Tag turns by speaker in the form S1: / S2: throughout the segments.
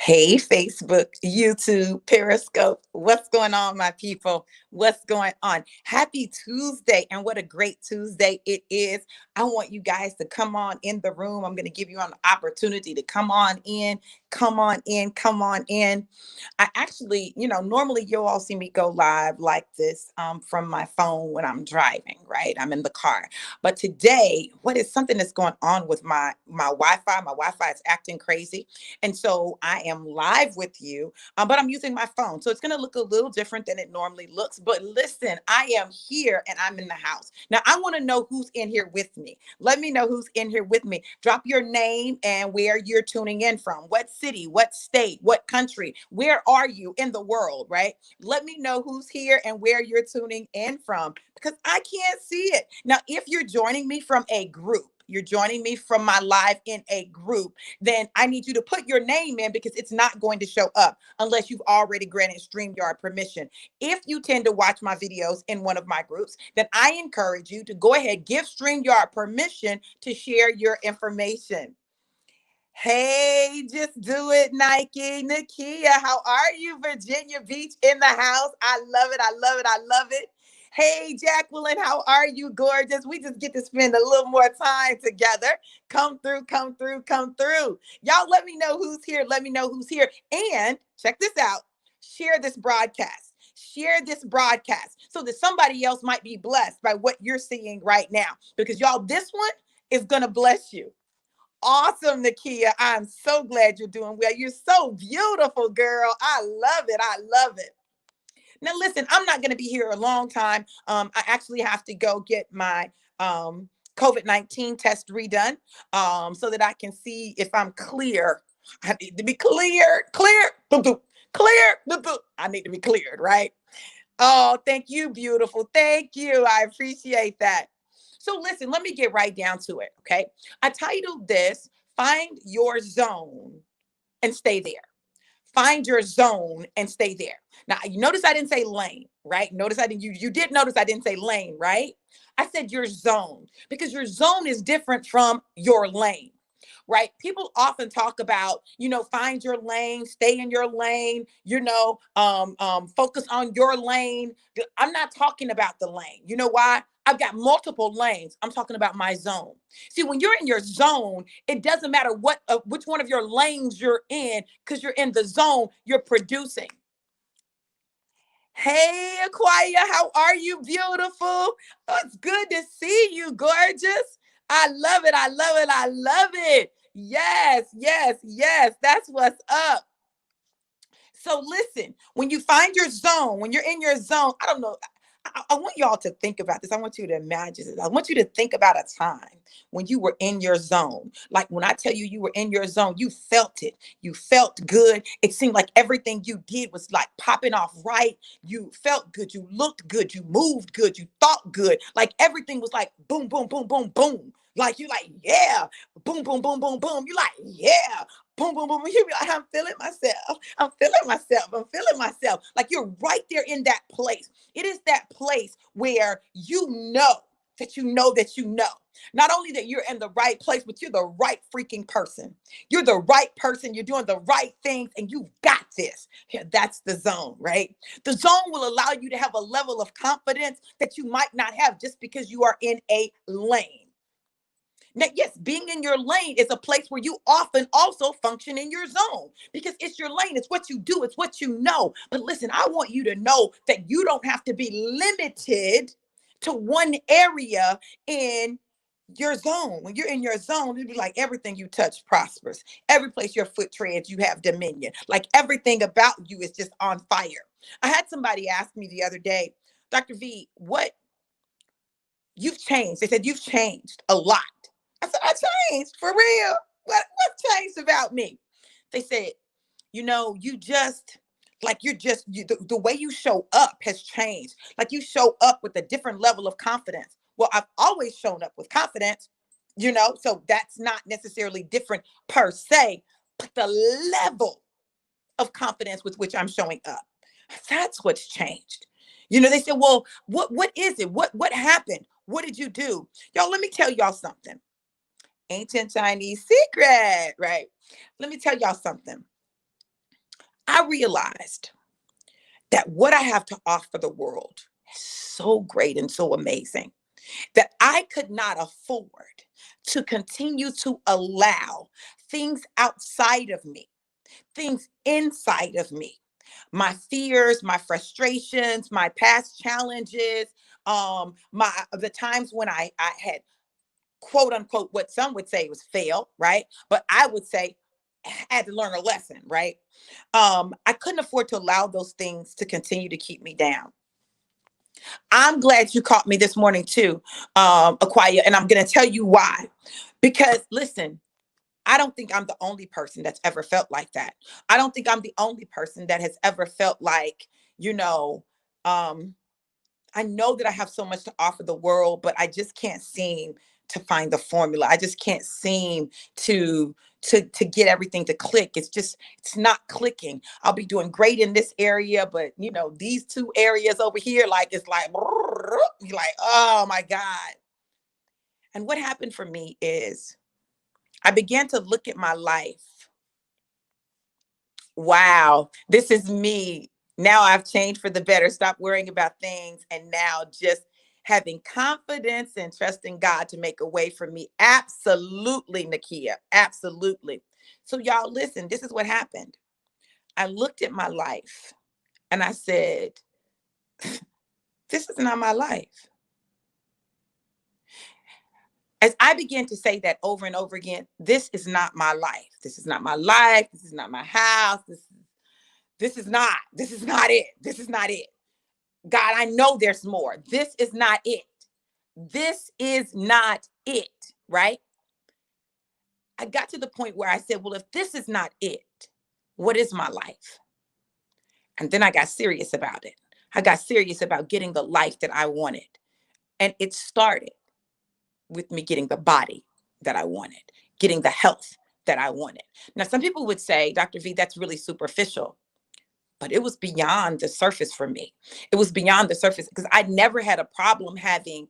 S1: Hey, Facebook, YouTube, Periscope. What's going on, my people? What's going on? Happy Tuesday. And what a great Tuesday it is. I want you guys to come on in the room. I'm going to give you an opportunity to come on in, come on in, come on in. I actually, normally you'll all see me go live like this from my phone when I'm driving, right? I'm in the car. But today, what is something that's going on with my Wi-Fi? My Wi-Fi is acting crazy. And so I am live with you, but I'm using my phone. So it's going to look a little different than it normally looks. But listen, I am here and I'm in the house. Now, I want to know who's in here with me. Let me know who's in here with me. Drop your name and where you're tuning in from. What city, what state, what country, where are you in the world, right? Let me know who's here and where you're tuning in from because I can't see it. Now, if you're joining me from a group, you're joining me from my live in a group, then I need you to put your name in because it's not going to show up unless you've already granted StreamYard permission. If you tend to watch my videos in one of my groups, then I encourage you to go ahead, give StreamYard permission to share your information. Hey, just do it, Nike. Nakia, how are you? Virginia Beach in the house. I love it. I love it. I love it. Hey, Jacqueline, how are you? Gorgeous. We just get to spend a little more time together. Come through, come through, come through. Y'all let me know who's here. Let me know who's here. And check this out. Share this broadcast. Share this broadcast so that somebody else might be blessed by what you're seeing right now. Because y'all, this one is going to bless you. Awesome, Nakia. I'm so glad you're doing well. You're so beautiful, girl. I love it. I love it. Now, listen, I'm not going to be here a long time. I actually have to go get my COVID-19 test redone so that I can see if I'm clear. I need to be cleared, boop, boop, clear, boop, boop. I need to be cleared, right? Oh, thank you, beautiful. Thank you. I appreciate that. So listen, let me get right down to it, okay? I titled this, Find Your Zone and Stay There. Find your zone and stay there. Now, you notice I didn't say lane, right? Notice I didn't, you did notice I didn't say lane, right? I said your zone because your zone is different from your lane, right? People often talk about, find your lane, stay in your lane, focus on your lane. I'm not talking about the lane. You know why? I've got multiple lanes. I'm talking about my zone. See, when you're in your zone, it doesn't matter which one of your lanes you're in, because you're in the zone, you're producing. Hey, Aquia, how are you, beautiful? Oh, it's good to see you, gorgeous. I love it. I love it. I love it. Yes, yes, yes. That's what's up. So listen, when you find your zone, when you're in your zone, I don't know. I want y'all to think about this. I want you to imagine this. I want you to think about a time when you were in your zone. Like when I tell you you were in your zone, you felt it. You felt good. It seemed like everything you did was like popping off right. You felt good. You looked good. You moved good. You thought good. Like everything was like boom, boom, boom, boom, boom. Like you like, yeah, boom, boom, boom, boom, boom. You like, yeah, boom, boom, boom. You be like, I'm feeling myself. I'm feeling myself. I'm feeling myself. Like you're right there in that place. It is that place where you know that you know that you know. Not only that you're in the right place, but you're the right freaking person. You're the right person. You're doing the right things and you got this. Yeah, that's the zone, right? The zone will allow you to have a level of confidence that you might not have just because you are in a lane. Now, yes, being in your lane is a place where you often also function in your zone because it's your lane. It's what you do. It's what you know. But listen, I want you to know that you don't have to be limited to one area in your zone. When you're in your zone, it'll be like everything you touch prospers. Every place your foot treads, you have dominion. Like everything about you is just on fire. I had somebody ask me the other day, Dr. V, what you've changed? They said, you've changed a lot. I said, I changed for real. What changed about me? They said, you just like the way you show up has changed. Like you show up with a different level of confidence. Well, I've always shown up with confidence, so that's not necessarily different per se, but the level of confidence with which I'm showing up, that's what's changed. They said, well, what is it? What happened? What did you do? Y'all, let me tell y'all something. Ancient Chinese secret, right? Let me tell y'all something. I realized that what I have to offer the world is so great and so amazing that I could not afford to continue to allow things outside of me, things inside of me, my fears, my frustrations, my past challenges, my the times when I had quote unquote what some would say was fail, right? But I would say had to learn a lesson, right? I couldn't afford to allow those things to continue to keep me down. I'm glad you caught me this morning too, Aquia, and I'm going to tell you why. Because listen, I don't think I'm the only person that's ever felt like that. I don't think I'm the only person that has ever felt like, you know, um, I know that I have so much to offer the world, but I just can't seem to find the formula. I just can't seem to to get everything to click. It's not clicking. I'll be doing great in this area, but these two areas over here, like it's like you're like, oh my God. And what happened for me is I began to look at my life. Wow, this is me. Now I've changed for the better. Stop worrying about things and now just having confidence and trusting God to make a way for me. Absolutely, Nakia. Absolutely. So, y'all, listen, this is what happened. I looked at my life and I said, this is not my life. As I began to say that over and over again, this is not my life. This is not my life. This is not my house. This is not it. This is not it. God, I know there's more. This is not it. This is not it, right? I got to the point where I said, well, if this is not it, what is my life? And then I got serious about it. I got serious about getting the life that I wanted. And it started with me getting the body that I wanted, getting the health that I wanted. Now, some people would say, Dr. V, that's really superficial. But it was beyond the surface for me. It was beyond the surface because I never had a problem having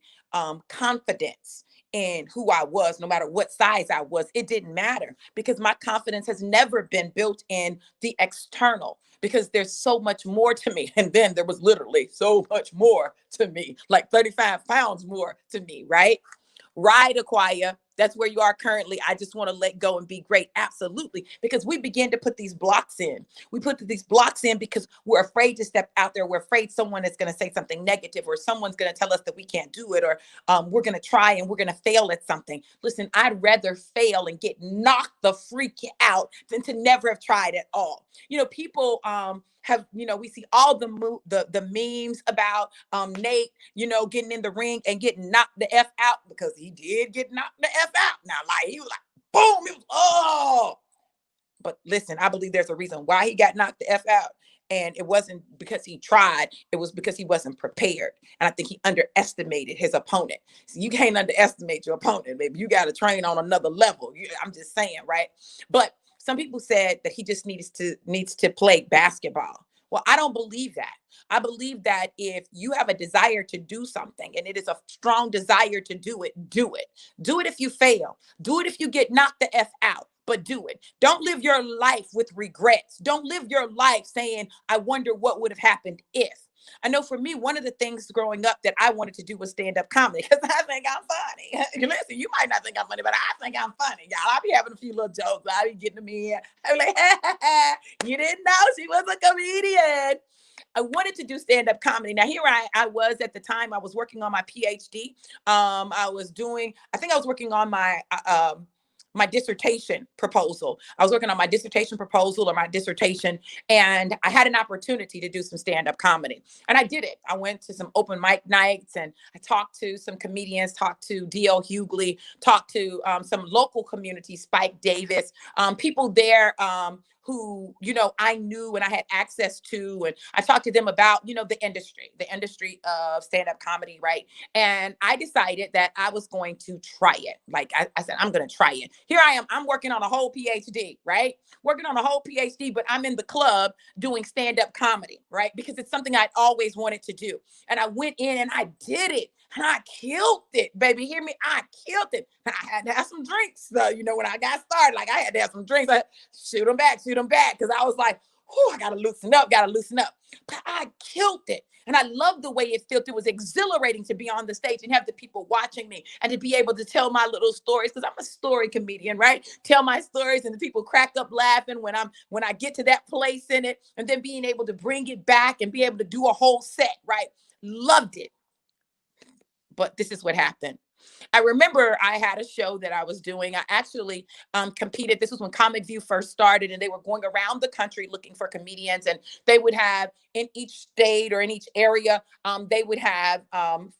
S1: confidence in who I was, no matter what size I was. It didn't matter because my confidence has never been built in the external because there's so much more to me. And then there was literally so much more to me, like 35 pounds more to me, right? Right, Aquia. That's where you are currently. I just want to let go and be great. Absolutely. Because we begin to put these blocks in. We put these blocks in because we're afraid to step out there. We're afraid someone is going to say something negative or someone's going to tell us that we can't do it or we're going to try and we're going to fail at something. Listen, I'd rather fail and get knocked the freak out than to never have tried at all. People have, we see all the memes about Nate, getting in the ring and getting knocked the F out because he did get knocked the F out. Now, like, he was like, boom, it was, oh. But listen, I believe there's a reason why he got knocked the F out. And it wasn't because he tried, it was because he wasn't prepared. And I think he underestimated his opponent. So you can't underestimate your opponent, baby. You got to train on another level. I'm just saying, right? But some people said that he just needs to play basketball. Well, I don't believe that. I believe that if you have a desire to do something and it is a strong desire to do it, do it. Do it if you fail. Do it if you get knocked the F out, but do it. Don't live your life with regrets. Don't live your life saying, I wonder what would have happened if. I know for me, one of the things growing up that I wanted to do was stand up comedy because I think I'm funny. Listen, you might not think I'm funny, but I think I'm funny. Y'all, I'll be having a few little jokes. I'll be getting them in. I'm like, you didn't know she was a comedian. I wanted to do stand-up comedy. Now, here I was at the time, I was working on my PhD. I think I was working on my dissertation proposal. I was working on my dissertation proposal or my dissertation, and I had an opportunity to do some stand-up comedy. And I did it. I went to some open mic nights and I talked to some comedians, talked to D.L. Hughley, talked to some local community, Spike Davis, people there who, I knew and I had access to. And I talked to them about, the industry of stand-up comedy, right? And I decided that I was going to try it. Like I said, I'm going to try it. Here I am. I'm working on a whole PhD, right? Working on a whole PhD, but I'm in the club doing stand-up comedy, right? Because it's something I'd always wanted to do. And I went in and I did it. And I killed it, baby. Hear me? I killed it. And I had to have some drinks. When I got started, like I had to have some drinks. I shoot them back. Because I was like, I gotta loosen up, gotta loosen up. But I killed it. And I love the way it felt. It was exhilarating to be on the stage and have the people watching me and to be able to tell my little stories because I'm a story comedian, right? Tell my stories and the people crack up laughing when I get to that place in it, and then being able to bring it back and be able to do a whole set, right? Loved it. But this is what happened. I remember I had a show that I was doing. I actually competed. This was when Comic View first started, and they were going around the country looking for comedians. And they would have in each state or in each area, they would have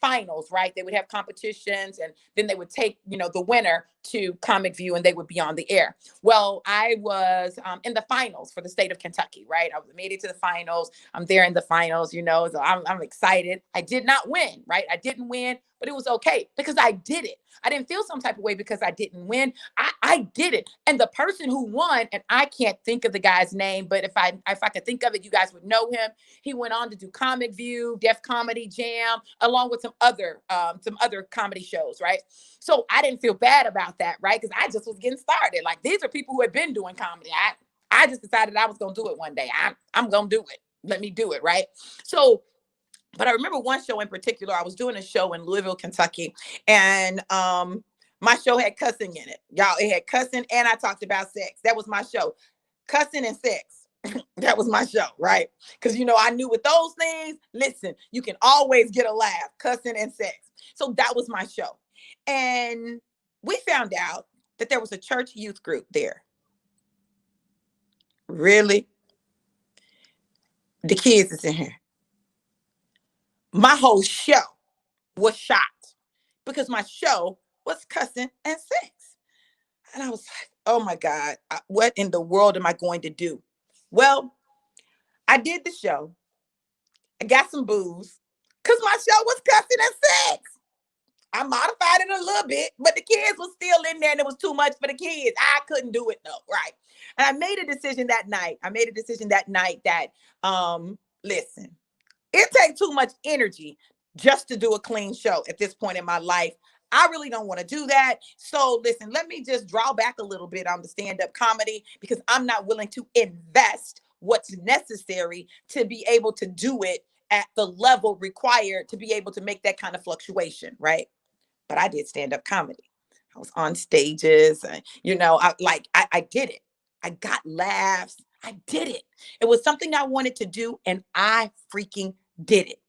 S1: finals, right? They would have competitions, and then they would take, the winner to Comic View, and they would be on the air. Well, I was in the finals for the state of Kentucky, right? I made it to the finals. I'm there in the finals, so I'm excited. I did not win, right? I didn't win, but it was okay because I did it. I didn't feel some type of way because I didn't win. I did it. And the person who won, and I can't think of the guy's name, but if I could think of it, you guys would know him. He went on to do Comic View, Def Comedy Jam, along with some other comedy shows, right? So I didn't feel bad about that, right? Because I just was getting started. Like, these are people who had been doing comedy. I just decided I was gonna do it one day. I'm gonna do it. Let me do it, right? So, but I remember one show in particular. I was doing a show in Louisville, Kentucky, and my show had cussing in it. Y'all, it had cussing, and I talked about sex. That was my show. Cussing and sex. That was my show, right? Because I knew with those things, listen, you can always get a laugh, cussing and sex. So that was my show. And we found out that there was a church youth group there. Really? The kids is in here. My whole show was shot because my show was cussing and sex. And I was like, oh my God, what in the world am I going to do? Well, I did the show. I got some booze because my show was cussing and sex. I modified it a little bit, but the kids were still in there and it was too much for the kids. I couldn't do it though, right? And I made a decision that night. That, listen, it takes too much energy just to do a clean show at this point in my life. I really don't want to do that. So listen, let me just draw back a little bit on the stand-up comedy because I'm not willing to invest what's necessary to be able to do it at the level required to be able to make that kind of fluctuation, right? But I did stand-up comedy. I was on stages, I did it. I got laughs. I did it. It was something I wanted to do, and I freaking did it.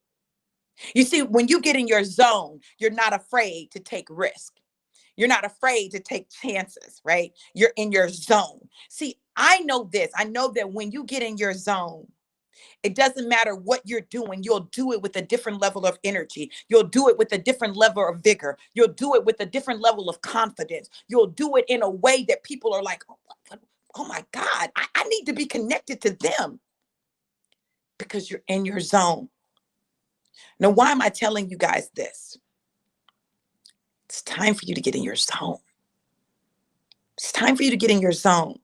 S1: You see, when you get in your zone, you're not afraid to take risk. You're not afraid to take chances, right? You're in your zone. See, I know this. I know that when you get in your zone, it doesn't matter what you're doing. You'll do it with a different level of energy. You'll do it with a different level of vigor. You'll do it with a different level of confidence. You'll do it in a way that people are like, oh my God, I need to be connected to them because you're in your zone. Now, why am I telling you guys this? It's time for you to get in your zone. It's time for you to get in your zone.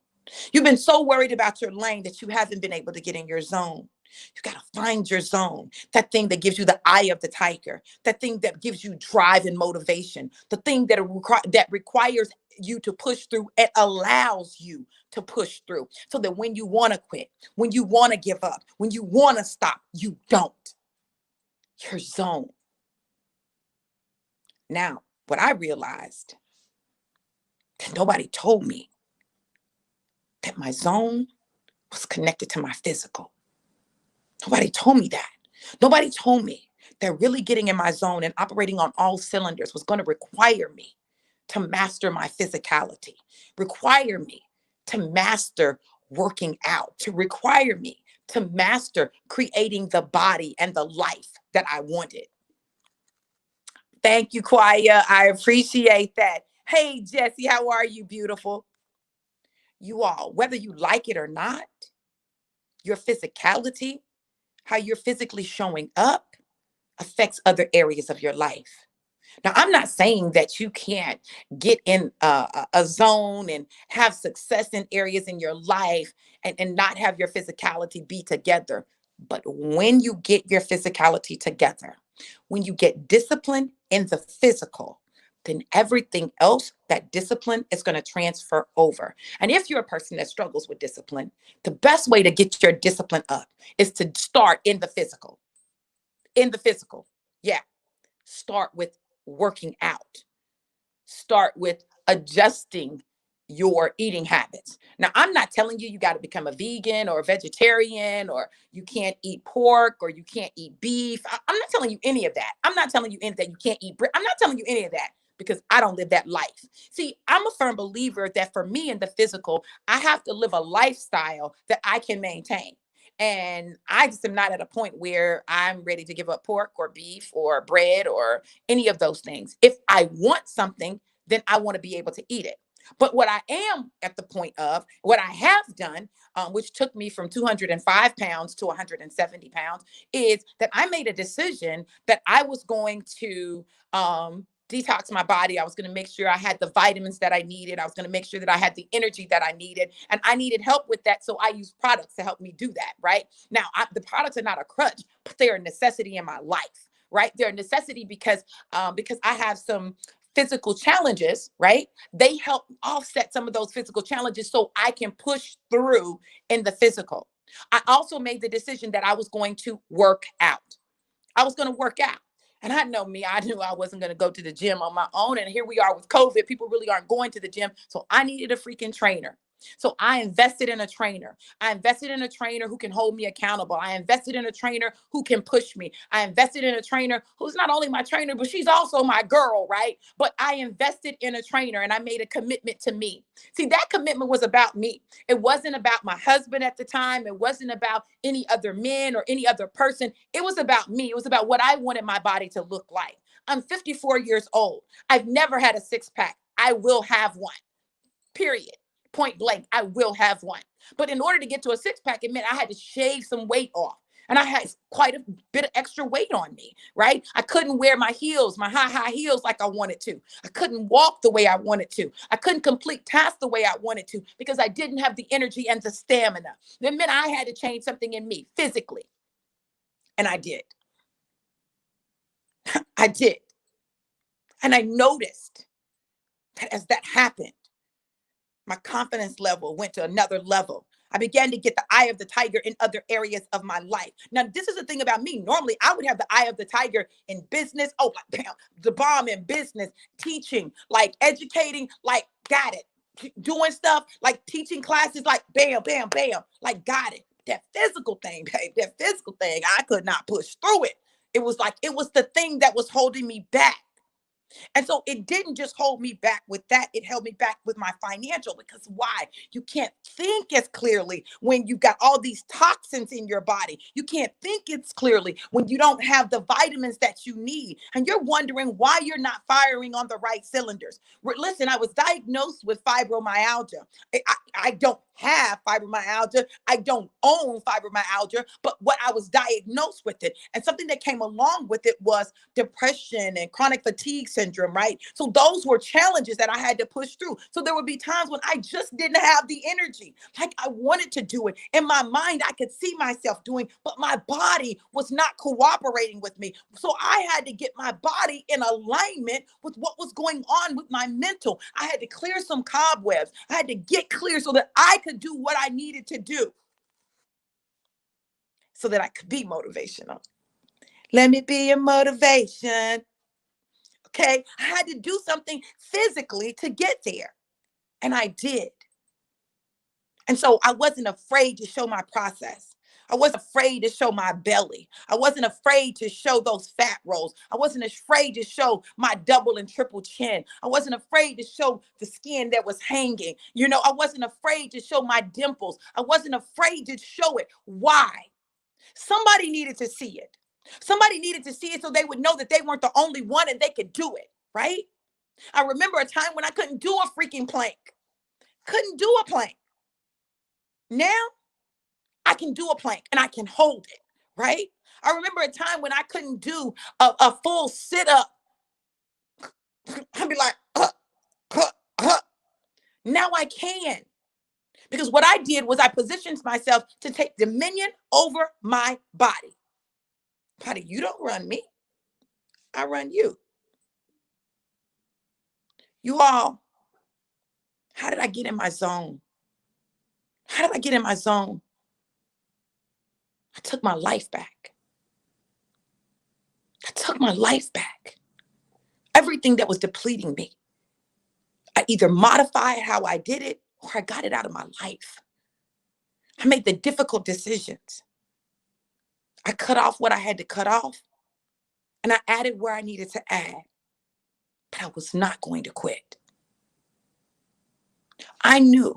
S1: You've been so worried about your lane that you haven't been able to get in your zone. You got to find your zone, that thing that gives you the eye of the tiger, that thing that gives you drive and motivation, the thing that requires you to push through and allows you to push through so that when you want to quit, when you want to give up, when you want to stop, you don't. Your zone. Now, what I realized that nobody told me that my zone was connected to my physical. Nobody told me that. Nobody told me that really getting in my zone and operating on all cylinders was going to require me to master my physicality, require me to master working out, to require me to master creating the body and the life that I wanted. Thank you, Quaya. I appreciate that. Hey, Jesse, how are you, beautiful? You all, whether you like it or not, your physicality, how you're physically showing up affects other areas of your life. Now, I'm not saying that you can't get in a zone and have success in areas in your life and not have your physicality be together. But when you get your physicality together, when you get disciplined in the physical, then everything else, that discipline is going to transfer over. And if you're a person that struggles with discipline, the best way to get your discipline up is to start in the physical. In the physical. Yeah. Start with working out. Start with adjusting your eating habits. Now, I'm not telling you got to become a vegan or a vegetarian, or you can't eat pork, or you can't eat beef. I'm not telling you any of that. I'm not telling you any that you can't eat bread. I'm not telling you any of that because I don't live that life. See, I'm a firm believer that for me in the physical, I have to live a lifestyle that I can maintain. And I just am not at a point where I'm ready to give up pork or beef or bread or any of those things. If I want something, then I want to be able to eat it. But what I am at the point of, what I have done, which took me from 205 pounds to 170 pounds, is that I made a decision that I was going to detox my body. I was going to make sure I had the vitamins that I needed. I was going to make sure that I had the energy that I needed. And I needed help with that. So I use products to help me do that. Right now, the products are not a crutch, but they're a necessity in my life. Right. They're a necessity because I have some physical challenges, right? They help offset some of those physical challenges so I can push through in the physical. I also made the decision that I was going to work out. I was going to work out. And I know me, I knew I wasn't going to go to the gym on my own. And here we are with COVID. People really aren't going to the gym. So I needed a freaking trainer. So I invested in a trainer. I invested in a trainer who can hold me accountable. I invested in a trainer who can push me. I invested in a trainer who's not only my trainer, but she's also my girl, right? But I invested in a trainer and I made a commitment to me. See, that commitment was about me. It wasn't about my husband at the time. It wasn't about any other men or any other person. It was about me. It was about what I wanted my body to look like. I'm 54 years old. I've never had a six pack. I will have one, period. Point blank, I will have one. But in order to get to a six pack, it meant I had to shave some weight off. And I had quite a bit of extra weight on me, right? I couldn't wear my heels, my high heels like I wanted to. I couldn't walk the way I wanted to. I couldn't complete tasks the way I wanted to because I didn't have the energy and the stamina. That meant I had to change something in me physically. And I did. I did. And I noticed that as that happened, my confidence level went to another level. I began to get the eye of the tiger in other areas of my life. Now, this is the thing about me. Normally, I would have the eye of the tiger in business. Oh, like, bam, the bomb in business, teaching, like educating, like got it. Doing stuff like teaching classes, like bam, bam, bam, like got it. That physical thing, babe, that physical thing, I could not push through it. It was like, it was the thing that was holding me back. And so it didn't just hold me back with that, it held me back with my financial. Because why? You can't think as clearly when you've got all these toxins in your body. You can't think as clearly when you don't have the vitamins that you need. And you're wondering why you're not firing on the right cylinders. Listen, I was diagnosed with fibromyalgia. I don't have fibromyalgia. I don't own fibromyalgia, but what I was diagnosed with it. And something that came along with it was depression and chronic fatigue syndrome, right? So those were challenges that I had to push through. So there would be times when I just didn't have the energy. Like I wanted to do it. In my mind, I could see myself doing, but my body was not cooperating with me. So I had to get my body in alignment with what was going on with my mental. I had to clear some cobwebs. I had to get clear so that I could do what I needed to do so that I could be motivational. Let me be your motivation. Okay. I had to do something physically to get there. And I did. And so I wasn't afraid to show my process. I wasn't afraid to show my belly. I wasn't afraid to show those fat rolls. I wasn't afraid to show my double and triple chin. I wasn't afraid to show the skin that was hanging. I wasn't afraid to show my dimples. I wasn't afraid to show it. Why? Somebody needed to see it. Somebody needed to see it so they would know that they weren't the only one and they could do it, right? I remember a time when I couldn't do a freaking plank. Couldn't do a plank. Now I can do a plank and I can hold it, right? I remember a time when I couldn't do a full sit up. I'd be like, uh, uh. Now I can. Because what I did was I positioned myself to take dominion over my body. Body, you don't run me. I run you. You all, how did I get in my zone? How did I get in my zone? I took my life back. I took my life back. Everything that was depleting me, I either modified how I did it or I got it out of my life. I made the difficult decisions. I cut off what I had to cut off and I added where I needed to add, but I was not going to quit. I knew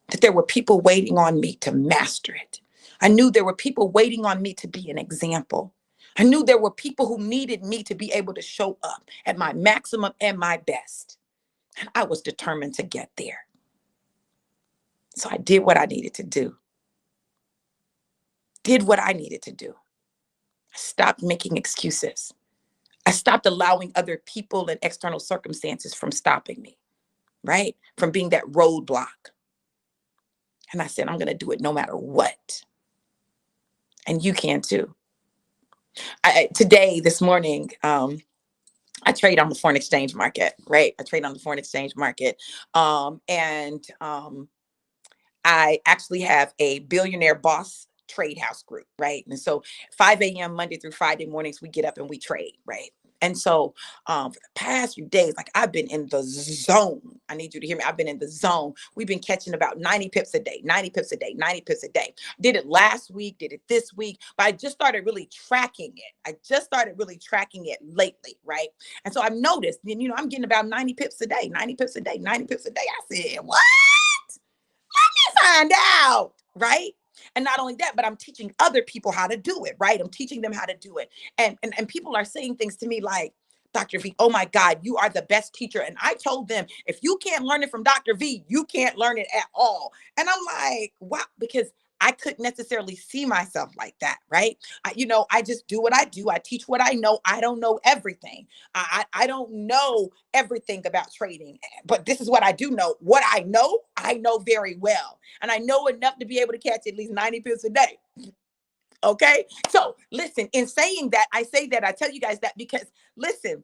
S1: that there were people waiting on me to master it. I knew there were people waiting on me to be an example. I knew there were people who needed me to be able to show up at my maximum and my best. And I was determined to get there. So I did what I needed to do, did what I needed to do. I stopped making excuses. I stopped allowing other people and external circumstances from stopping me, right? From being that roadblock. And I said, I'm going to do it no matter what. And you can too. Today, this morning, I trade on the foreign exchange market, right? I trade on the foreign exchange market. And I actually have a billionaire boss trade house group, right? And so 5 a.m. Monday through Friday mornings, we get up and we trade, right? And so for the past few days, like I've been in the zone. I need you to hear me. I've been in the zone. We've been catching about 90 pips a day, 90 pips a day, 90 pips a day. Did it last week, did it this week, but I just started really tracking it. I just started really tracking it lately, right? And so I've noticed, I'm getting about 90 pips a day, 90 pips a day, 90 pips a day. I said, what? Find out, right? And not only that, but I'm teaching other people how to do it, right? I'm teaching them how to do it. And people are saying things to me like, Dr. V, oh my God, you are the best teacher. And I told them, if you can't learn it from Dr. V, you can't learn it at all. And I'm like, wow, because I couldn't necessarily see myself like that, right? I just do what I do. I teach what I know. I don't know everything. I don't know everything about trading, but this is what I do know. What I know very well. And I know enough to be able to catch at least 90 pips a day. Okay. So listen, in saying that, I tell you guys that because listen,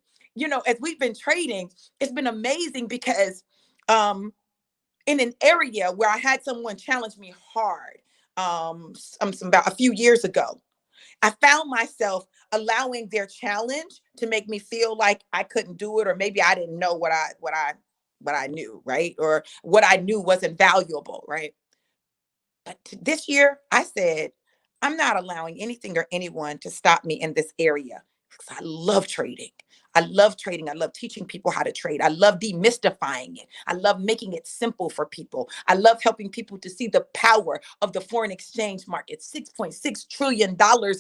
S1: as we've been trading, it's been amazing because in an area where I had someone challenge me hard, about a few years ago, I found myself allowing their challenge to make me feel like I couldn't do it, or maybe I didn't know what I knew, right? Or what I knew wasn't valuable, right? But this year, I said, I'm not allowing anything or anyone to stop me in this area because I love trading. I love trading. I love teaching people how to trade. I love demystifying it. I love making it simple for people. I love helping people to see the power of the foreign exchange market. $6.6 trillion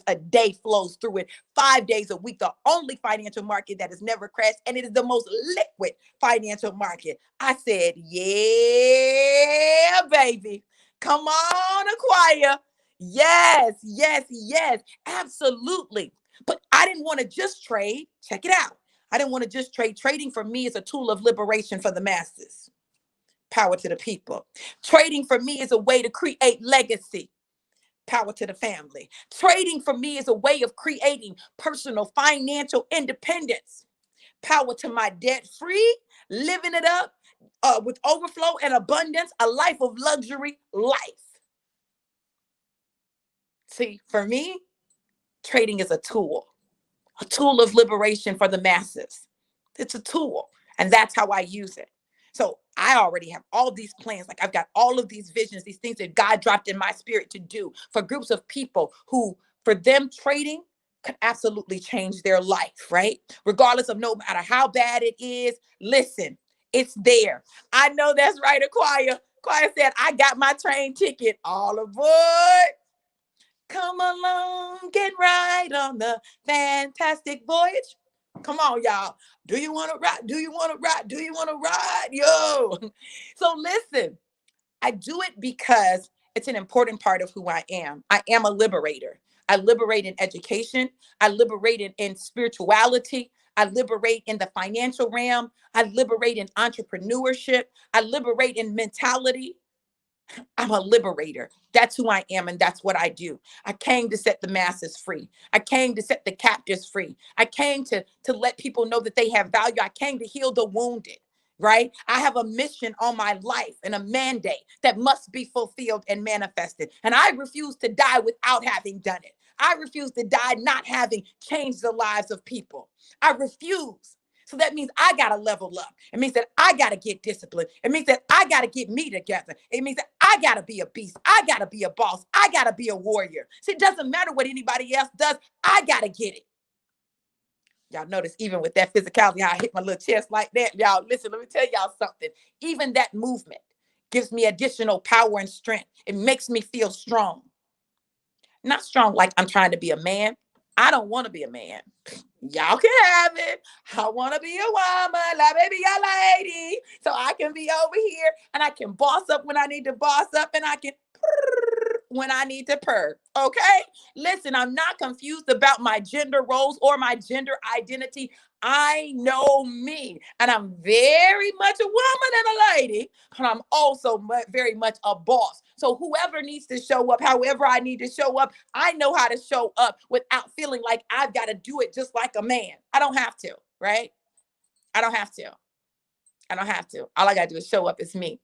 S1: a day flows through it 5 days a week, the only financial market that has never crashed, and it is the most liquid financial market. I said, yeah, baby. Come on, Acquire. Yes, yes, yes, absolutely. But I didn't want to just trade. Check it out. I didn't want to just trade. Trading for me is a tool of liberation for the masses. Power to the people. Trading for me is a way to create legacy. Power to the family. Trading for me is a way of creating personal financial independence. Power to my debt free, living it up with overflow and abundance, a life of luxury life. See, for me, trading is a tool of liberation for the masses. It's a tool, and that's how I use it. So I already have all these plans. Like I've got all of these visions, these things that God dropped in my spirit to do for groups of people who, for them, trading could absolutely change their life, right? Regardless of no matter how bad it is, listen, it's there. I know that's right, Acquire. Acquire said, I got my train ticket. All aboard. Come along, get right on the fantastic voyage. Come on, y'all. Do you want to ride? Do you want to ride? Do you want to ride? Yo. So listen, I do it because it's an important part of who I am. I am a liberator. I liberate in education. I liberate in spirituality. I liberate in the financial realm. I liberate in entrepreneurship. I liberate in mentality. I'm a liberator. That's who I am, and that's what I do. I came to set the masses free. I came to set the captives free. I came to let people know that they have value. I came to heal the wounded. right? I have a mission on my life and a mandate that must be fulfilled and manifested. And I refuse to die without having done it. I refuse to die not having changed the lives of people. I refuse. So that means I got to level up. It means that I got to get disciplined. It means that I got to get me together. It means that I got to be a beast. I got to be a boss. I got to be a warrior. See, it doesn't matter what anybody else does. I got to get it. Y'all notice even with that physicality, how I hit my little chest like that. Y'all, listen, let me tell y'all something. Even that movement gives me additional power and strength. It makes me feel strong. Not strong like I'm trying to be a man. I don't want to be a man. Y'all can have it. I want to be a woman, like baby, a lady. So I can be over here and I can boss up when I need to boss up and I can when I need to purr. Okay? Listen, I'm not confused about my gender roles or my gender identity. I know me, and I'm very much a woman and a lady, but I'm also very much a boss. So whoever needs to show up, however I need to show up, I know how to show up without feeling like I've got to do it just like a man. I don't have to, right? I don't have to. I don't have to. All I got to do is show up as me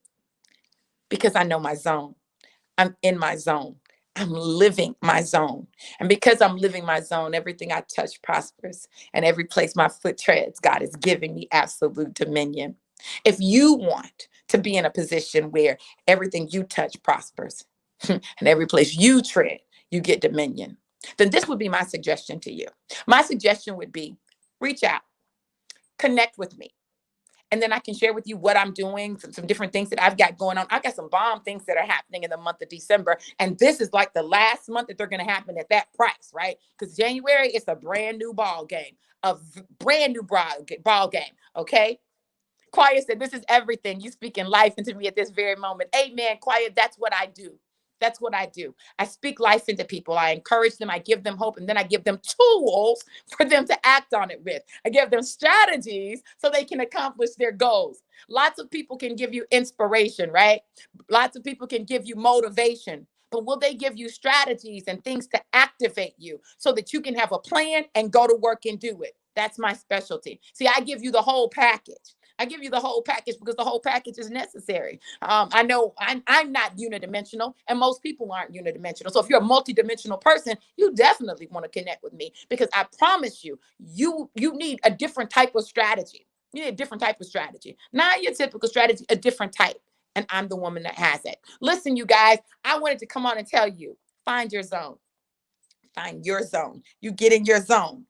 S1: because I know my zone. I'm in my zone. I'm living my zone. And because I'm living my zone, everything I touch prospers. And every place my foot treads, God is giving me absolute dominion. If you want to be in a position where everything you touch prospers and every place you tread, you get dominion, then this would be my suggestion to you. My suggestion would be reach out, connect with me, and then I can share with you what I'm doing, some different things that I've got going on. I got some bomb things that are happening in the month of December. And this is like the last month that they're going to happen at that price, right? Because January is a brand new ball game, a brand new ball game. Okay. Quiet said, this is everything. You speaking life into me at this very moment. Amen. Quiet. That's what I do. That's what I do. I speak life into people. I encourage them. I give them hope. And then I give them tools for them to act on it with. I give them strategies so they can accomplish their goals. Lots of people can give you inspiration, right? Lots of people can give you motivation. But will they give you strategies and things to activate you so that you can have a plan and go to work and do it? That's my specialty. See, I give you the whole package. I give you the whole package because the whole package is necessary. I know I'm not unidimensional, and most people aren't unidimensional. So if you're a multidimensional person, you definitely want to connect with me because I promise you, you need a different type of strategy. You need a different type of strategy, not your typical strategy, a different type. And I'm the woman that has it. Listen, you guys, I wanted to come on and tell you, find your zone. Find your zone. You get in your zone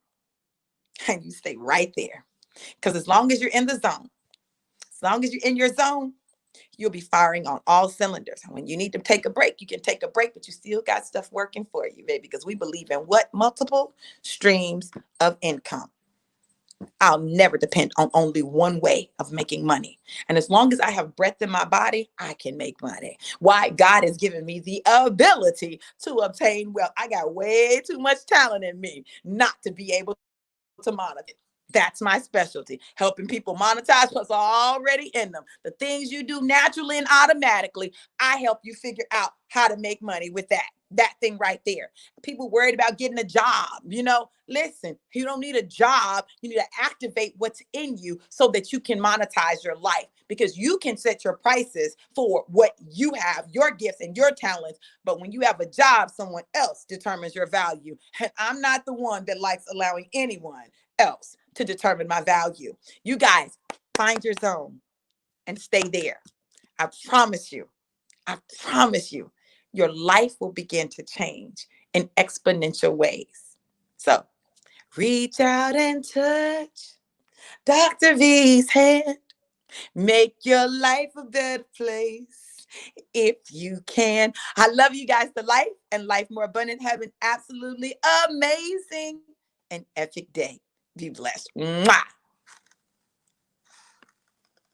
S1: and you stay right there. Because as long as you're in the zone, as long as you're in your zone, you'll be firing on all cylinders. And when you need to take a break, you can take a break, but you still got stuff working for you, baby, because we believe in what? Multiple streams of income. I'll never depend on only one way of making money. And as long as I have breath in my body, I can make money. Why? God has given me the ability to obtain wealth. I got way too much talent in me not to be able to monetize. That's my specialty, helping people monetize what's already in them. The things you do naturally and automatically, I help you figure out how to make money with that thing right there. People worried about getting a job. Listen, you don't need a job. You need to activate what's in you so that you can monetize your life, because you can set your prices for what you have, your gifts and your talents. But when you have a job, someone else determines your value. And I'm not the one that likes allowing anyone else to determine my value. You guys, find your zone and stay there. I promise you, I promise you, your life will begin to change in exponential ways. So reach out and touch Dr. V's hand. Make your life a better place if you can. I love you guys to life and life more abundant. Have an absolutely amazing and epic day. Be blessed. Mwah.